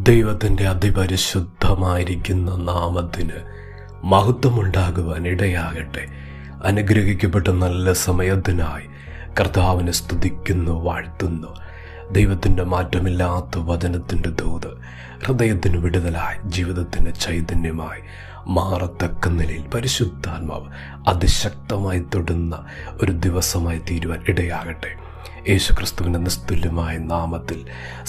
ദൈവത്തിൻ്റെ അതിപരിശുദ്ധമായിരിക്കുന്ന നാമത്തിന് മഹത്വമുണ്ടാകുവാൻ ഇടയാകട്ടെ. അനുഗ്രഹിക്കപ്പെട്ട നല്ല സമയത്തിനായി കർത്താവിനെ സ്തുതിക്കുന്നു, വാഴ്ത്തുന്നു. ദൈവത്തിൻ്റെ മാറ്റമില്ലാത്ത വചനത്തിൻ്റെ ദൂത് ഹൃദയത്തിന് വിടുതലായി, ജീവിതത്തിന് ചൈതന്യമായി മാറത്തക്ക നിലയിൽ പരിശുദ്ധാത്മാവ് അതിശക്തമായി തൊടുന്ന ഒരു ദിവസമായി തീരുവാൻ ഇടയാകട്ടെ. യേശുക്രിസ്തുവിൻ്റെ നിസ്തുല്യമായ നാമത്തിൽ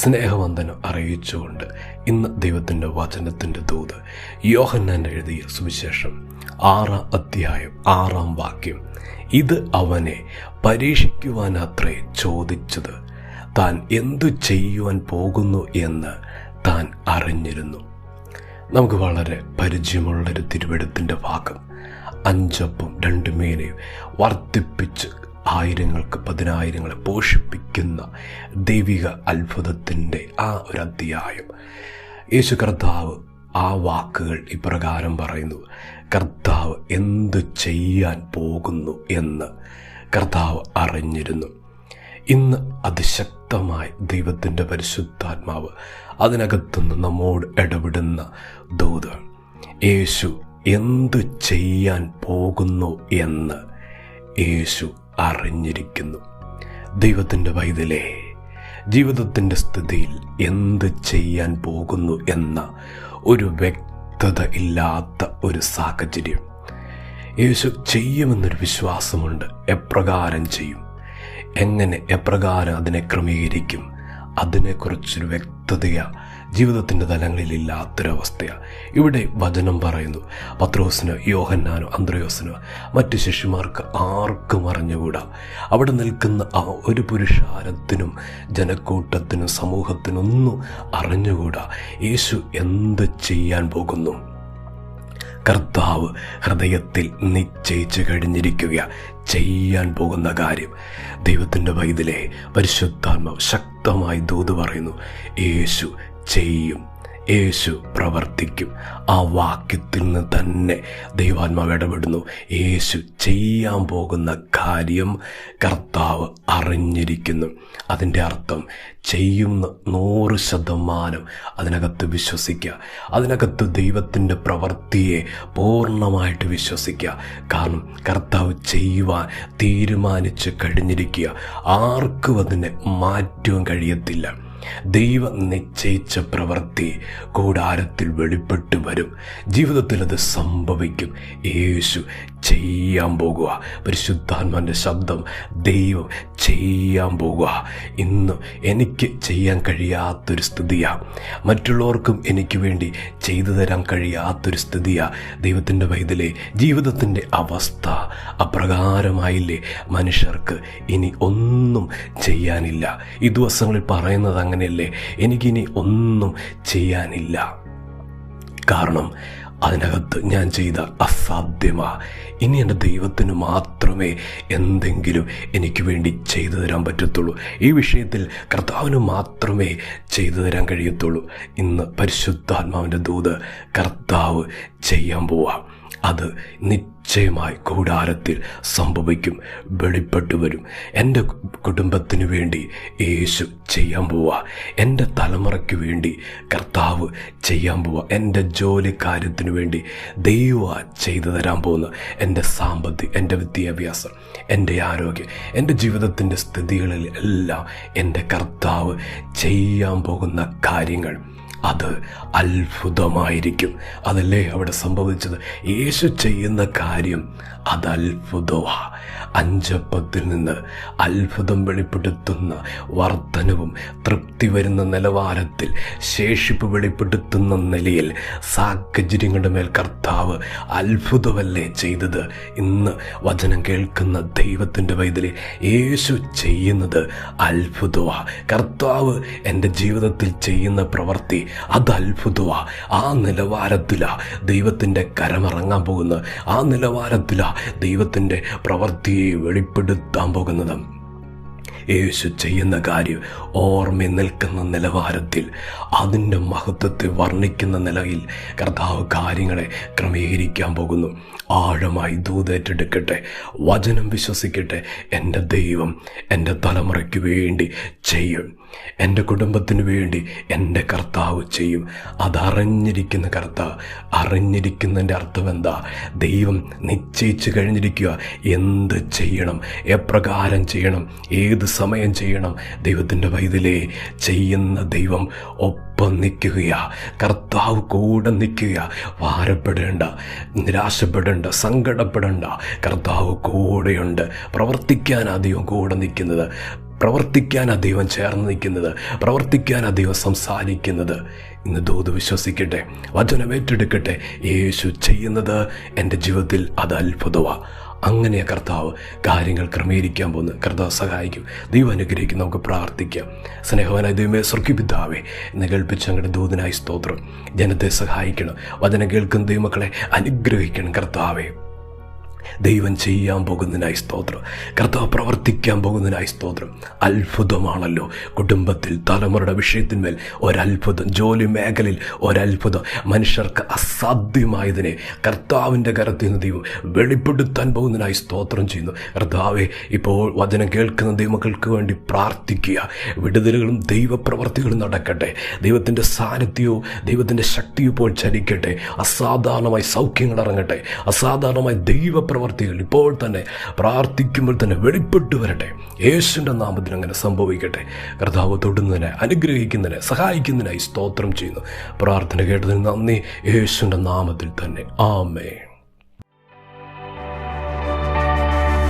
സ്നേഹവന്ദനം അറിയിച്ചുകൊണ്ട് ഇന്ന് ദൈവത്തിൻ്റെ വചനത്തിൻ്റെ ദൂത് യോഹന്നാൻ എഴുതിയ സുവിശേഷം 6-ാം അധ്യായം 6-ാം വാക്യം. ഇത് അവനെ പരീക്ഷിക്കുവാനത്രേ ചോദിച്ചത്, താൻ എന്തു ചെയ്യുവാൻ പോകുന്നു എന്ന് താൻ അറിഞ്ഞിരുന്നു. നമുക്ക് വളരെ പരിചയമുള്ളൊരു തിരുവെഴുത്തിൻ്റെ ഭാഗം. 5 അപ്പവും 2 മീനയും വർദ്ധിപ്പിച്ച് ആയിരങ്ങൾക്ക് 10,000 പോഷിപ്പിക്കുന്ന ദൈവിക അത്ഭുതത്തിൻ്റെ ആ ഒരു അധ്യായം. യേശു കർത്താവ് ആ വാക്കുകൾ ഇപ്രകാരം പറയുന്നു: കർത്താവ് എന്തു ചെയ്യാൻ പോകുന്നു എന്ന് കർത്താവ് അറിഞ്ഞിരുന്നു. ഇന്ന് അതിശക്തമായി ദൈവത്തിൻ്റെ പരിശുദ്ധാത്മാവ് അതിനകത്തുനിന്ന് നമ്മോട് ഇടപെടുന്ന ദൂത്, യേശു എന്തു ചെയ്യാൻ പോകുന്നു എന്ന് യേശു അറിഞ്ഞിരിക്കുന്നു. ദൈവത്തിൻ്റെ പൈതലേ, ജീവിതത്തിൻ്റെ സ്ഥിതിയിൽ എന്ത് ചെയ്യാൻ പോകുന്നു എന്ന ഒരു വ്യക്തത ഇല്ലാത്ത ഒരു സാഹചര്യം, യേശു ചെയ്യുമെന്നൊരു വിശ്വാസമുണ്ട്. എപ്രകാരം ചെയ്യും, എങ്ങനെ, എപ്രകാരം അതിനെ ക്രമീകരിക്കും, അതിനെക്കുറിച്ചൊരു വ്യക്തതയാ ജീവിതത്തിൻ്റെ തലങ്ങളിൽ ഇല്ലാത്തൊരവസ്ഥയാണ്. ഇവിടെ വചനം പറയുന്നു, പത്രോസിനോ യോഹന്നാനോ അന്ത്രയോസിനോ മറ്റ് ശിഷ്യന്മാർക്ക് ആർക്കും അറിഞ്ഞുകൂടാ. അവിടെ നിൽക്കുന്ന ആ ഒരു പുരുഷാരത്തിനും ജനക്കൂട്ടത്തിനും സമൂഹത്തിനൊന്നും അറിഞ്ഞുകൂടാ യേശു എന്ത് ചെയ്യാൻ പോകുന്നു. കർത്താവ് ഹൃദയത്തിൽ നിശ്ചയിച്ച് കഴിഞ്ഞിരിക്കുക ചെയ്യാൻ പോകുന്ന കാര്യം. ദൈവത്തിൻ്റെ പൈതലേ, പരിശുദ്ധാത്മാവ് ശക്തമായി ദൂത് പറയുന്നു, യേശു ചെയ്യും, യേശു പ്രവർത്തിക്കും. ആ വാക്യത്തിൽ നിന്ന് തന്നെ ദൈവാത്മാവ് ഇടപെടുന്നു. യേശു ചെയ്യാൻ പോകുന്ന കാര്യം കർത്താവ് അറിഞ്ഞിരിക്കുന്നു. അതിൻ്റെ അർത്ഥം ചെയ്യുന്ന 100% അതിനകത്ത് വിശ്വസിക്കുക, അതിനകത്ത് ദൈവത്തിൻ്റെ പ്രവൃത്തിയെ പൂർണ്ണമായിട്ട് വിശ്വസിക്കുക. കാരണം കർത്താവ് ചെയ്യുവാൻ തീരുമാനിച്ച് കഴിഞ്ഞിരിക്കുക. ആർക്കും അതിനെ മാറ്റുവാൻ കഴിയത്തില്ല. ദൈവം നിശ്ചയിച്ച പ്രവൃത്തി കൂടാരത്തിൽ വെളിപ്പെട്ട് വരും. ജീവിതത്തിൽ അത് സംഭവിക്കും. യേശു ചെയ്യാൻ പോകുക. പരിശുദ്ധാത്മാവിൻ്റെ ശബ്ദം, ദൈവം ചെയ്യാൻ പോകുക. ഇന്ന് എനിക്ക് ചെയ്യാൻ കഴിയാത്തൊരു സ്ഥിതിയാണ്, മറ്റുള്ളവർക്കും എനിക്ക് വേണ്ടി ചെയ്തു തരാൻ കഴിയാത്തൊരു സ്ഥിതിയാണ്. ദൈവത്തിൻ്റെ പൈതലേ, ജീവിതത്തിൻ്റെ അവസ്ഥ അപ്രകാരമായില്ലേ. മനുഷ്യർക്ക് ഇനി ഒന്നും ചെയ്യാനില്ല. ഈ ദിവസങ്ങളിൽ പറയുന്നത് അങ്ങനെയല്ലേ, എനിക്കിനി ഒന്നും ചെയ്യാനില്ല. കാരണം അതിനകത്ത് ഞാൻ ചെയ്ത അസാധ്യമാ. ഇനി എൻ്റെ ദൈവത്തിന് മാത്രമേ എന്തെങ്കിലും എനിക്ക് വേണ്ടി ചെയ്തു തരാൻ പറ്റത്തുള്ളൂ. ഈ വിഷയത്തിൽ കർത്താവിന് മാത്രമേ ചെയ്തു തരാൻ കഴിയത്തുള്ളൂ. ഇന്ന് പരിശുദ്ധാത്മാവിൻ്റെ ദൂത് കർത്താവ് ചെയ്യാൻ പോവാം. അത് നിശ്ചയമായി കൂടാരത്തിൽ സംഭവിക്കും, വെളിപ്പെട്ടു വരും. എൻ്റെ കുടുംബത്തിന് വേണ്ടി യേശു ചെയ്യാൻ പോവുക. എൻ്റെ തലമുറയ്ക്ക് വേണ്ടി കർത്താവ് ചെയ്യാൻ പോവുക. എൻ്റെ ജോലി കാര്യത്തിന് വേണ്ടി ദൈവം ചെയ്തു തരാൻ പോകുന്ന എൻ്റെ സാമ്പത്തികം, എൻ്റെ വിദ്യാഭ്യാസം, എൻ്റെ ആരോഗ്യം, എൻ്റെ ജീവിതത്തിൻ്റെ സ്ഥിതികളിൽ എല്ലാം എൻ്റെ കർത്താവ് ചെയ്യാൻ പോകുന്ന കാര്യങ്ങൾ അത് അത്ഭുതമായിരിക്കും. അതല്ലേ അവിടെ സംഭവിച്ചത്. യേശു ചെയ്യുന്ന കാര്യം അത് അത്ഭുതമാണ്. 5 അപ്പത്തിൽ നിന്ന് അത്ഭുതം വെളിപ്പെടുത്തുന്ന വർധനവും തൃപ്തി വരുന്ന നിലവാരത്തിൽ ശേഷിപ്പ് വെളിപ്പെടുത്തുന്ന നിലയിൽ സാഹചര്യങ്ങളുടെ മേൽ കർത്താവ് അത്ഭുതമല്ലേ ചെയ്തത്. ഇന്ന് വചനം കേൾക്കുന്ന ദൈവത്തിൻ്റെ പൈതലേ, യേശു ചെയ്യുന്നത് അത്ഭുതമാണ്. കർത്താവ് എൻ്റെ ജീവിതത്തിൽ ചെയ്യുന്ന പ്രവൃത്തി അത് അത്ഭുതമാണ്. ആ നിലവാരത്തിലാണ് ദൈവത്തിൻ്റെ കരമിറങ്ങാൻ പോകുന്നത്. ആ നിലവാരത്തിലാണ് ദൈവത്തിൻ്റെ പ്രവൃത്തിയെ വെളിപ്പെടുത്താൻ പോകുന്നത്. യേശു ചെയ്യുന്ന കാര്യം ഓർമ്മ നിൽക്കുന്ന നിലവാരത്തിൽ, അതിൻ്റെ മഹത്വത്തെ വർണ്ണിക്കുന്ന നിലയിൽ കർത്താവ് കാര്യങ്ങളെ ക്രമീകരിക്കാൻ പോകുന്നു. ആഴമായി ദൂതേറ്റെടുക്കട്ടെ, വചനം വിശ്വസിക്കട്ടെ. എൻ്റെ ദൈവം എൻ്റെ തലമുറയ്ക്ക് വേണ്ടി ചെയ്യും, എൻ്റെ കുടുംബത്തിന് വേണ്ടി എൻ്റെ കർത്താവ് ചെയ്യും. അതറിഞ്ഞിരിക്കുന്ന കർത്താവ്, അറിഞ്ഞിരിക്കുന്നതിൻ്റെ അർത്ഥം എന്താ? ദൈവം നിശ്ചയിച്ച് കഴിഞ്ഞിരിക്കുക. എന്ത് ചെയ്യണം, എപ്രകാരം ചെയ്യണം, ഏത് സമയം ചെയ്യണം. ദൈവത്തിൻ്റെ വൈതലേ, ചെയ്യുന്ന ദൈവം ഒപ്പം നിൽക്കുക. കർത്താവ് കൂടെ നിൽക്കുക. ഭാരപ്പെടേണ്ട, നിരാശപ്പെടേണ്ട, സങ്കടപ്പെടേണ്ട. കർത്താവ് കൂടെയുണ്ട്. പ്രവർത്തിക്കാനാ ദൈവം കൂടെ നിൽക്കുന്നത്, പ്രവർത്തിക്കാനാ ദൈവം ചേർന്ന് നിൽക്കുന്നത്, പ്രവർത്തിക്കാനാ ദൈവം സംസാരിക്കുന്നത്. ഇന്ന് ദൂത് വിശ്വസിക്കട്ടെ, വചനം ഏറ്റെടുക്കട്ടെ. യേശു ചെയ്യുന്നത് എൻ്റെ ജീവിതത്തിൽ അത് അത്ഭുതമാണ്. അങ്ങനെ കർത്താവ് കാര്യങ്ങൾ ക്രമീകരിക്കാൻ പോകുന്നു. കർത്താവ് സഹായിക്കും. ദൈവം അനുഗ്രഹിക്കും. നമുക്ക് പ്രാർത്ഥിക്കാം. സ്നേഹവാനായ ദൈവമേ, സ്വർഗ്ഗപിതാവേ, ഇന്ന് കേൾപ്പിച്ച അങ്ങയുടെ ദൂതനായി സ്തോത്രം. ജനത്തെ സഹായിക്കണം. വചനം കേൾക്കുന്ന ദൈവമക്കളെ അനുഗ്രഹിക്കണം. കർത്താവേ, ദൈവം ചെയ്യാൻ പോകുന്നതിനായി സ്തോത്രം. കർത്താവ് പ്രവർത്തിക്കാൻ പോകുന്നതിനായി സ്തോത്രം. അത്ഭുതമാണല്ലോ കുടുംബത്തിൽ, തലമുറയുടെ വിഷയത്തിന്മേൽ ഒരത്ഭുതം, ജോലി മേഖലയിൽ ഒരത്ഭുതം. മനുഷ്യർക്ക് അസാധ്യമായതിനെ കർത്താവിൻ്റെ കരത്തിൽ നിന്ന് ദൈവം വെളിപ്പെടുത്താൻ പോകുന്നതിനായി സ്തോത്രം ചെയ്യുന്നു. കർത്താവെ, ഇപ്പോൾ വചനം കേൾക്കുന്ന ദൈവമക്കൾക്ക് വേണ്ടി പ്രാർത്ഥിക്കുക. വിടുതലുകളും ദൈവപ്രവർത്തികളും നടക്കട്ടെ. ദൈവത്തിൻ്റെ സാന്നിധ്യവും ദൈവത്തിൻ്റെ ശക്തിയും ഇപ്പോൾ ചലിക്കട്ടെ. അസാധാരണമായി സൗഖ്യങ്ങൾ ഇറങ്ങട്ടെ. അസാധാരണമായി ദൈവപ്രവർത്തികൾ ഇപ്പോൾ തന്നെ പ്രാർത്ഥിക്കുമ്പോൾ തന്നെ വെളിപ്പെട്ടു വരട്ടെ. യേശുവിൻ്റെ നാമത്തിൽ അങ്ങനെ സംഭവിക്കട്ടെ. കർത്താവ് തൊടുന്നതിനെ, അനുഗ്രഹിക്കുന്നതിനെ, സഹായിക്കുന്നതിനായി സ്തോത്രം ചെയ്യുന്നു. പ്രാർത്ഥന കേട്ടതിന് നന്ദി. യേശുവിൻ്റെ നാമത്തിൽ തന്നെ. ആമേൻ.